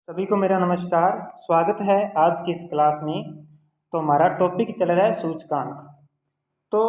सभी को मेरा नमस्कार। स्वागत है आज की इस क्लास में। तो हमारा टॉपिक चल रहा है सूचकांक। तो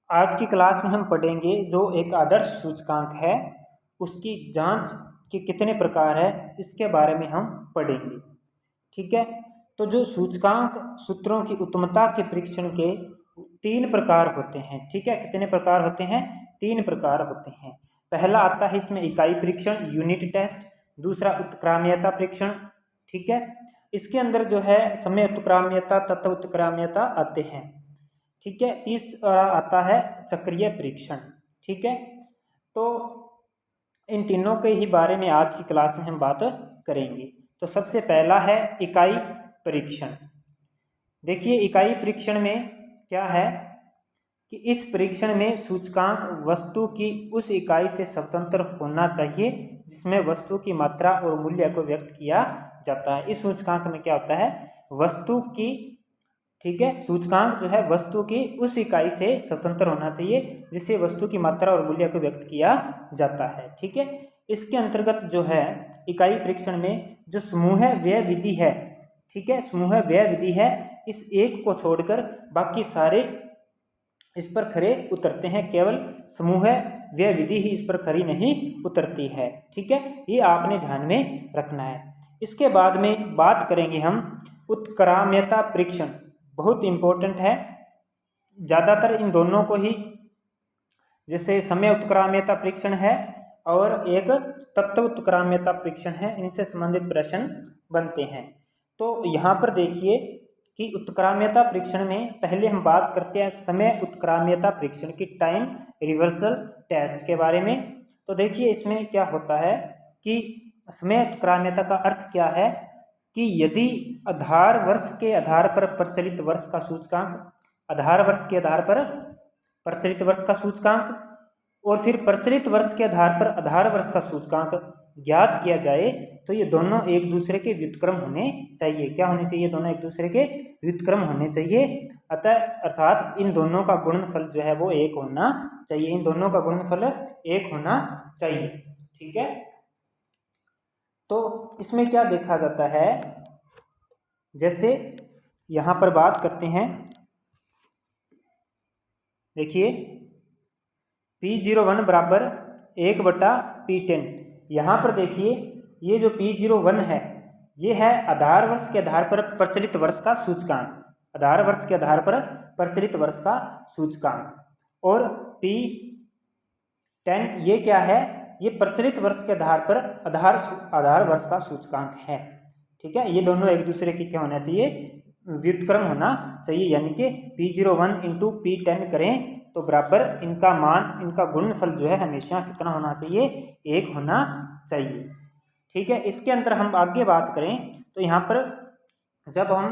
आज की क्लास में हम पढ़ेंगे जो एक आदर्श सूचकांक है उसकी जांच के कितने प्रकार है इसके बारे में हम पढ़ेंगे। ठीक है। तो जो सूचकांक सूत्रों की उत्तमता के परीक्षण के 3 प्रकार होते हैं। ठीक है, कितने प्रकार होते हैं? 3 प्रकार होते हैं। पहला आता है इसमें इकाई परीक्षण, यूनिट टेस्ट। दूसरा उत्क्रमणीयता परीक्षण। ठीक है, इसके अंदर जो है समय उत्क्रमणीयता, तत्व उत्क्रमणीयता आते हैं। ठीक है, तीसरा आता है चक्रीय परीक्षण। ठीक है, तो इन तीनों के ही बारे में आज की क्लास में हम बात करेंगे। तो सबसे पहला है इकाई परीक्षण। देखिए, इकाई परीक्षण में क्या है कि इस परीक्षण में सूचकांक वस्तु की उस इकाई से स्वतंत्र होना चाहिए जिसमें वस्तु की मात्रा और मूल्य को व्यक्त किया जाता है। इस सूचकांक में क्या होता है? वस्तु की, ठीक है, सूचकांक जो है वस्तु की उस इकाई से स्वतंत्र होना चाहिए जिससे वस्तु की मात्रा और मूल्य को व्यक्त किया जाता है। ठीक है, इसके अंतर्गत जो है इकाई परीक्षण में जो समूह व्यय विधि है, ठीक है, समूह व्यय विधि है, इस एक को छोड़कर बाकी सारे इस पर खरे उतरते हैं। केवल समूह व्यय विधि ही इस पर खरी नहीं उतरती है। ठीक है, ये आपने ध्यान में रखना है। इसके बाद में बात करेंगे हम उत्क्रमणीयता परीक्षण। बहुत इंपॉर्टेंट है। ज़्यादातर इन दोनों को ही, जैसे समय उत्क्रमणीयता परीक्षण है और एक तत्व उत्क्रमणीयता परीक्षण है, इनसे संबंधित प्रश्न बनते हैं। तो यहाँ पर देखिए कि उत्क्रमणीयता परीक्षण में पहले हम बात करते हैं समय उत्क्रमणीयता परीक्षण की, टाइम रिवर्सल टेस्ट के बारे में। तो देखिए इसमें क्या होता है कि समय उत्क्रमणीयता का अर्थ क्या है कि यदि आधार वर्ष के आधार पर प्रचलित वर्ष का सूचकांक, आधार वर्ष के आधार पर प्रचलित वर्ष का सूचकांक और फिर प्रचलित वर्ष के आधार पर आधार वर्ष का सूचकांक ज्ञात किया जाए तो ये दोनों एक दूसरे के व्युत्क्रम होने चाहिए। क्या होने चाहिए? दोनों एक दूसरे के व्युत्क्रम होने चाहिए। अर्थात इन दोनों का गुणनफल जो है वो एक होना चाहिए। इन दोनों का गुणनफल एक होना चाहिए। ठीक है, तो इसमें क्या देखा जाता है, जैसे यहाँ पर बात करते हैं, देखिए P01 बराबर 1/P10। यहाँ पर देखिए ये जो P01 है ये है आधार वर्ष के आधार पर प्रचलित वर्ष का सूचकांक, आधार वर्ष के आधार पर प्रचलित वर्ष का सूचकांक। और P10 ये क्या है? ये प्रचलित वर्ष के आधार पर आधार वर्ष का सूचकांक है। ठीक है, ये दोनों एक दूसरे के क्या होना चाहिए? व्युत्क्रम होना चाहिए। यानी कि P01 इंटू P10 करें तो बराबर इनका मान, इनका गुणनफल जो है हमेशा कितना होना चाहिए? एक होना चाहिए। ठीक है, इसके अंदर हम आगे बात करें तो यहाँ पर जब हम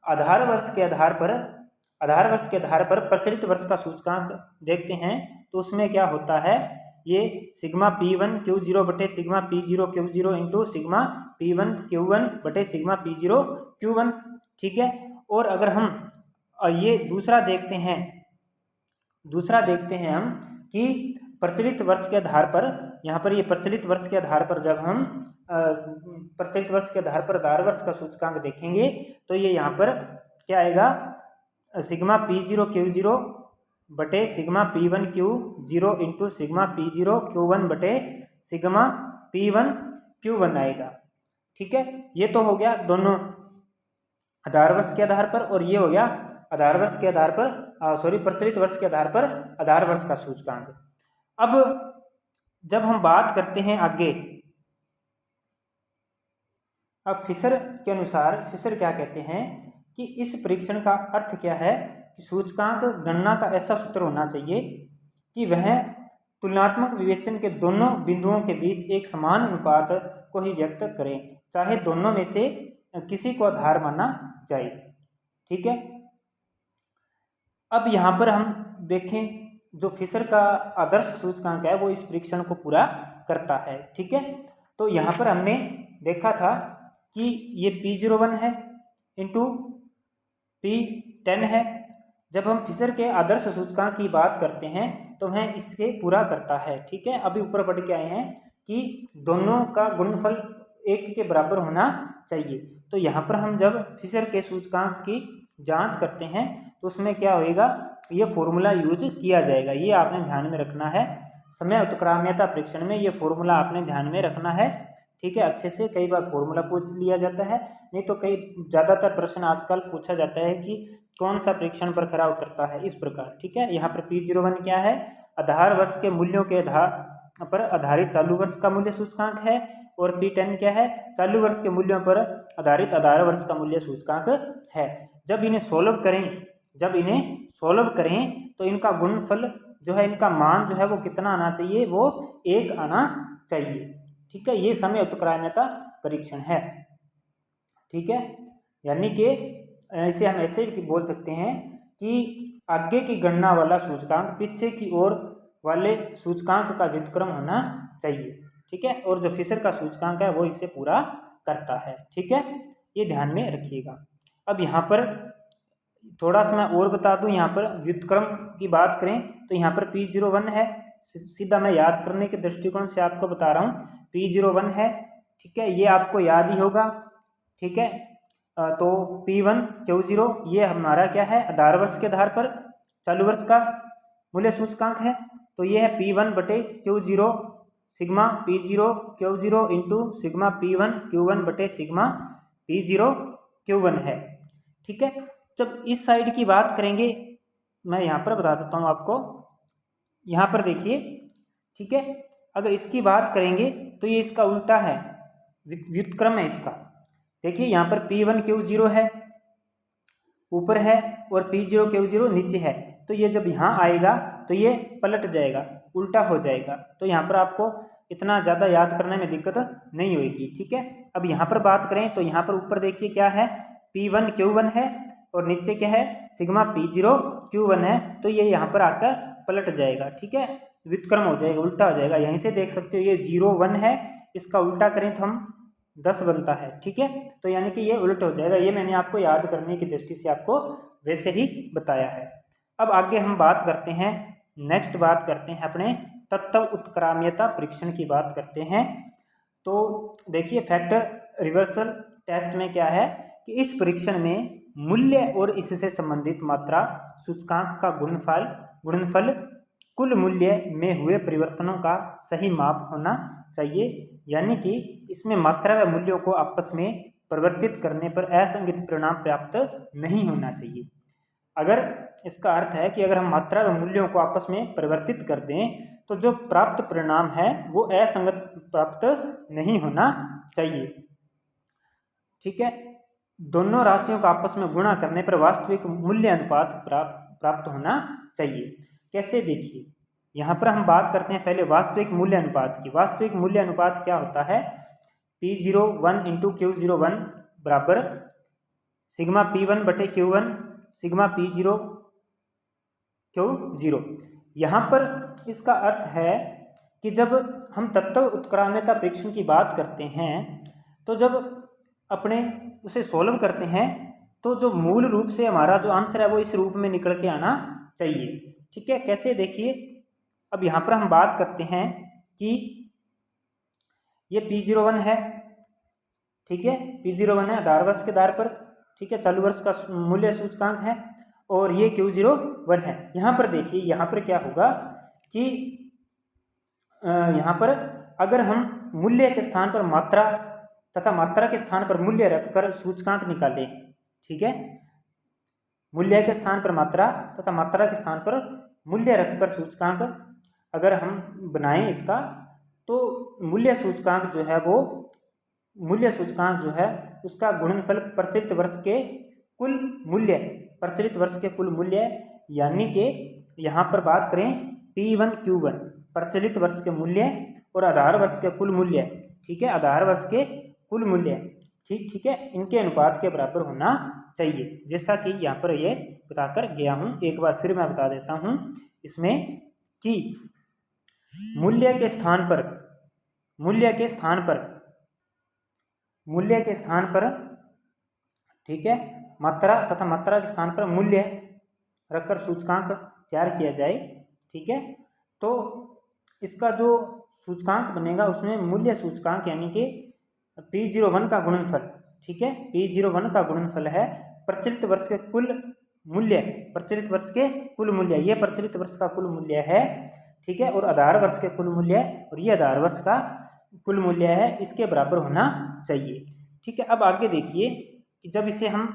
आधार वर्ष के आधार पर प्रचलित वर्ष का सूचकांक देखते हैं तो उसमें क्या होता है? ये सिग्मा P1 Q0 बटे sigma P0 Q0 into sigma P1 Q1 बटे सिग्मा P0 Q1। ठीक है, और अगर हम ये दूसरा देखते हैं हम कि प्रचलित वर्ष के आधार पर, यहाँ पर ये प्रचलित वर्ष के आधार पर जब हम प्रचलित वर्ष के आधार पर आधार वर्ष का सूचकांक देखेंगे तो ये यहाँ पर क्या आएगा? सिग्मा P0 Q0 बटे sigma P1 Q0 into sigma P0 Q1 बटे सिग्मा P1 Q1 आएगा। ठीक है, ये तो हो गया दोनों आधार वर्ष के आधार पर, और ये हो गया आधार वर्ष के आधार पर प्रचलित वर्ष के आधार पर आधार वर्ष का सूचकांक। अब जब हम बात करते हैं आगे, अब फिशर के अनुसार, फिशर क्या कहते हैं कि इस परीक्षण का अर्थ क्या है कि सूचकांक गणना का ऐसा सूत्र होना चाहिए कि वह तुलनात्मक विवेचन के दोनों बिंदुओं के बीच एक समान अनुपात को ही व्यक्त करें, चाहे दोनों में से किसी को आधार माना जाए। ठीक है, अब यहाँ पर हम देखें जो फिशर का आदर्श सूचकांक है वो इस परीक्षण को पूरा करता है। ठीक है, तो यहाँ पर हमने देखा था कि ये P01 है इंटू P10 है। जब हम फिशर के आदर्श सूचकांक की बात करते हैं तो वह इसके पूरा करता है। ठीक है, अभी ऊपर पढ़ के आए हैं कि दोनों का गुणनफल 1 के बराबर होना चाहिए। तो यहाँ पर हम जब फिशर के सूचकांक की जांच करते हैं तो उसमें क्या होएगा, ये फॉर्मूला यूज किया जाएगा। ये आपने ध्यान में रखना है, समय उत्क्राम्यता परीक्षण में ये फॉर्मूला आपने ध्यान में रखना है। ठीक है, अच्छे से कई बार फॉर्मूला पूछ लिया जाता है, नहीं तो कई ज़्यादातर प्रश्न आजकल पूछा जाता है कि कौन सा परीक्षण पर खरा उतरता है, इस प्रकार। ठीक है, यहाँ पर P01 क्या है, आधार वर्ष के मूल्यों के आधार पर आधारित चालू वर्ष का मूल्य सूचकांक है, और P10 क्या है, चालू वर्ष के मूल्यों पर आधारित आधार वर्ष का मूल्य सूचकांक है। जब इन्हें सोल्व करें तो इनका गुणनफल जो है, इनका मान जो है वो कितना आना चाहिए, वो 1 आना चाहिए। ठीक है, ये समय उत्क्राम्यता परीक्षण है। ठीक है, यानी कि इसे हम ऐसे बोल सकते हैं कि आगे की गणना वाला सूचकांक पीछे की ओर वाले सूचकांक का व्युत्क्रम होना चाहिए। ठीक है, और जो फिशर का सूचकांक है वो इसे पूरा करता है। ठीक है, ये ध्यान में रखिएगा। अब यहाँ पर थोड़ा सा मैं और बता दूं, यहाँ पर व्युत्क्रम की बात करें तो यहाँ पर P01 है, सीधा मैं याद करने के दृष्टिकोण से आपको बता रहा हूँ, P01 है। ठीक है, ये आपको याद ही होगा। ठीक है, तो P1 Q0 ये हमारा क्या है, आधार वर्ष के आधार पर चालू वर्ष का मूल्य सूचकांक है। तो ये है P1 बटे Q0 sigma P0 Q0 into sigma P1 Q1 बटे सिग्मा P0 Q1 है। ठीक है, जब इस साइड की बात करेंगे, मैं यहाँ पर बता देता हूँ आपको, यहाँ पर देखिए। ठीक है, अगर इसकी बात करेंगे तो ये इसका उल्टा है, व्युत्क्रम है इसका। देखिए यहाँ पर P1 Q0 है ऊपर है और P0 Q0 नीचे है, तो ये जब यहाँ आएगा तो ये पलट जाएगा, उल्टा हो जाएगा। तो यहाँ पर आपको इतना ज़्यादा याद करने में दिक्कत नहीं होगी। ठीक है, अब यहाँ पर बात करें तो यहाँ पर ऊपर देखिए क्या है, P1 Q1 है और नीचे क्या है, सिग्मा P0 Q1 है, तो ये यहाँ पर आकर पलट जाएगा। ठीक है, व्युत्क्रम हो जाएगा, उल्टा हो जाएगा। यहीं से देख सकते हो ये 0 1 है, इसका उल्टा करें तो हम 10 बनता है। ठीक है, तो यानी कि ये उल्ट हो जाएगा। ये मैंने आपको याद करने की दृष्टि से आपको वैसे ही बताया है। अब आगे हम बात करते हैं, नेक्स्ट बात करते हैं अपने तत्व उत्क्राम्यता परीक्षण की बात करते हैं। तो देखिए फैक्टर रिवर्सल टेस्ट में क्या है कि इस परीक्षण में मूल्य और इससे संबंधित मात्रा सूचकांक का गुणनफल कुल मूल्य में हुए परिवर्तनों का सही माप होना चाहिए। यानी कि इसमें मात्रा व मूल्यों को आपस में परिवर्तित करने पर असंगत परिणाम प्राप्त नहीं होना चाहिए। अगर इसका अर्थ है कि अगर हम मात्रा व मूल्यों को आपस में परिवर्तित कर दें तो जो प्राप्त परिणाम है वो असंगत प्राप्त नहीं होना चाहिए। ठीक है, दोनों राशियों का आपस में गुणा करने पर वास्तविक मूल्य अनुपात प्राप्त होना चाहिए। कैसे, देखिए यहाँ पर हम बात करते हैं पहले वास्तविक मूल्य अनुपात की। वास्तविक मूल्य अनुपात क्या होता है, P01 इंटू Q01 बराबर सिग्मा P1 बटे Q1 सिग्मा P0 Q0। यहाँ पर इसका अर्थ है कि जब हम तत्व उत्क्राम्यता परीक्षण की बात करते हैं तो जब अपने उसे सोल्व करते हैं तो जो मूल रूप से हमारा जो आंसर है वो इस रूप में निकल के आना चाहिए। ठीक है, कैसे, देखिए अब यहाँ पर हम बात करते हैं कि ये P01 है। ठीक है, P01 है आधार वर्ष के आधार पर। ठीक है, चालू वर्ष का मूल्य सूचकांक है, और ये Q01 है। यहाँ पर देखिए, यहाँ पर क्या होगा कि यहाँ पर अगर हम मूल्य के स्थान पर मात्रा तथा मात्रा के स्थान पर मूल्य रखकर सूचकांक निकालें, ठीक है, मूल्य के स्थान पर मात्रा तथा मात्रा के स्थान पर मूल्य रखकर सूचकांक अगर हम बनाएं इसका, तो मूल्य सूचकांक जो है उसका गुणनफल प्रचलित वर्ष के कुल मूल्य यानी कि यहाँ पर बात करें P1 Q1 प्रचलित वर्ष के मूल्य और आधार वर्ष के कुल मूल्य। ठीक है, आधार वर्ष के कुल मूल्य, ठीक है, इनके अनुपात के बराबर होना चाहिए, जैसा कि यहाँ पर ये बताकर गया हूँ। एक बार फिर मैं बता देता हूँ इसमें कि मूल्य के स्थान पर ठीक है, मात्रा तथा मात्रा के स्थान पर मूल्य रखकर सूचकांक तैयार किया जाए। ठीक है, तो इसका जो सूचकांक बनेगा उसमें मूल्य सूचकांक यानी कि P01 का गुणनफल, ठीक है, P01 का गुणनफल है प्रचलित वर्ष के कुल मूल्य, प्रचलित वर्ष के कुल मूल्य, ये प्रचलित वर्ष का कुल मूल्य है, ठीक है, और आधार वर्ष के कुल मूल्य और ये आधार वर्ष का कुल मूल्य है, इसके बराबर होना चाहिए, ठीक है। अब आगे देखिए कि जब इसे हम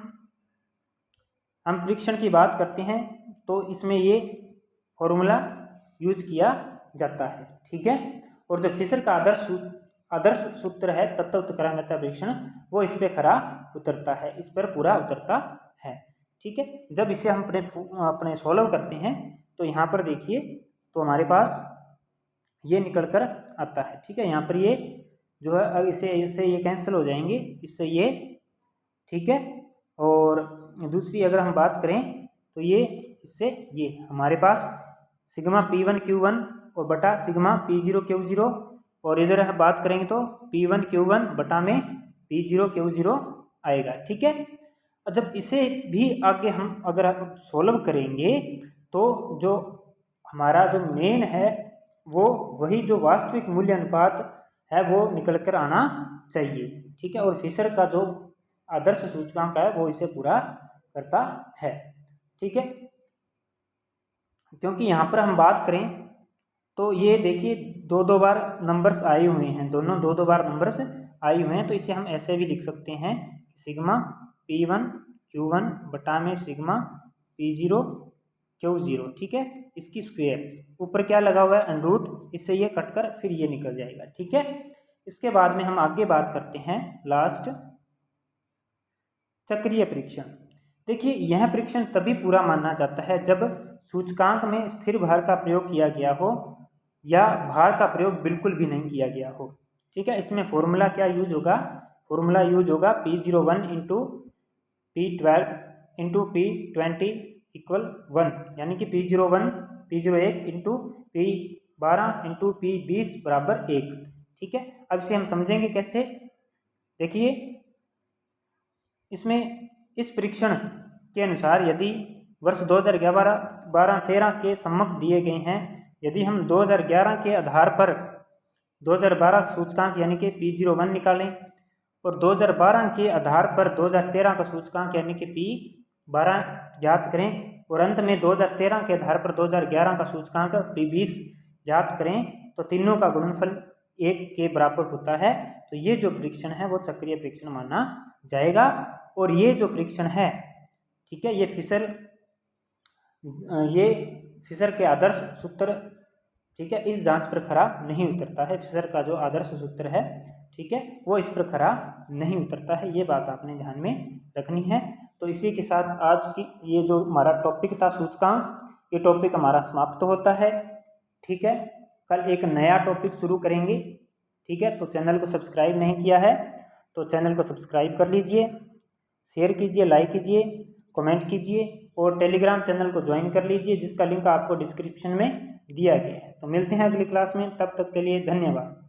परीक्षण की बात करते हैं तो इसमें ये फॉर्मूला यूज किया जाता है, ठीक है। और जो फिशर का आदर्श सूत्र है तत्व उत्क्रांतता परीक्षण, वो इस पर खरा उतरता है, इस पर पूरा उतरता है, ठीक है। जब इसे हम अपने सॉल्व करते हैं तो यहाँ पर देखिए तो हमारे पास ये निकल कर आता है, ठीक है। यहाँ पर ये जो है अब इससे ये कैंसिल हो जाएंगे, इससे ये, ठीक है। और दूसरी अगर हम बात करें तो ये इससे ये हमारे पास सिग्मा P1 Q1 और बटा सिग्मा P0 Q0, और इधर हम बात करेंगे तो P1 Q1 बटा में P0 Q0 आएगा, ठीक है। और जब इसे भी आगे हम अगर सोल्व करेंगे तो जो हमारा जो मेन है वो वही जो वास्तविक मूल्य अनुपात है वो निकल कर आना चाहिए, ठीक है। और फिशर का जो आदर्श सूचकांक है वो इसे पूरा करता है, ठीक है। क्योंकि यहाँ पर हम बात करें तो ये देखिए दो बार नंबर्स आए हुए हैं, दोनों दो बार नंबर्स आए हुए हैं, तो इसे हम ऐसे भी लिख सकते हैं सिग्मा P1 Q1 बटा में सिग्मा P0 Q0, ठीक है। इसकी स्क्वायर ऊपर क्या लगा हुआ है अंडरूट, इससे ये कटकर फिर ये निकल जाएगा, ठीक है। इसके बाद में हम आगे बात करते हैं लास्ट चक्रीय परीक्षण। देखिए यह परीक्षण तभी पूरा माना जाता है जब सूचकांक में स्थिर भार का प्रयोग किया गया हो या भार का प्रयोग बिल्कुल भी नहीं किया गया हो, ठीक है। इसमें फॉर्मूला क्या यूज होगा, फॉर्मूला यूज होगा P01 into P12 into P20 equal 1, यानी कि P01 into P12 into P20 बराबर 1, ठीक है। अब इसे हम समझेंगे कैसे, देखिए इसमें इस परीक्षण के अनुसार यदि वर्ष 2011-12-13 के सम्मत दिए गए हैं, यदि हम 2011 के आधार पर 2012 सूचकांक यानी कि P01 निकालें और 2012 के आधार पर 2013 का सूचकांक यानी कि P12 ज्ञात करें और अंत में 2013 के आधार पर 2011 का सूचकांक P20 ज्ञात करें तो तीनों का गुणनफल 1 के बराबर होता है, तो ये जो परीक्षण है वो चक्रीय परीक्षण माना जाएगा। और ये जो परीक्षण है, ठीक है, ये फिशर के आदर्श सूत्र, ठीक है, इस जांच पर खरा नहीं उतरता है। फिशर का जो आदर्श सूत्र है, ठीक है, वो इस पर खरा नहीं उतरता है, ये बात आपने ध्यान में रखनी है। तो इसी के साथ आज की ये जो हमारा टॉपिक था सूचकांक, ये टॉपिक हमारा समाप्त होता है, ठीक है। कल एक नया टॉपिक शुरू करेंगे, ठीक है। तो चैनल को सब्सक्राइब नहीं किया है तो चैनल को सब्सक्राइब कर लीजिए, शेयर कीजिए, लाइक कीजिए, कमेंट कीजिए और टेलीग्राम चैनल को ज्वाइन कर लीजिए जिसका लिंक आपको डिस्क्रिप्शन में दिया गया है। तो मिलते हैं अगली क्लास में, तब तक के लिए धन्यवाद।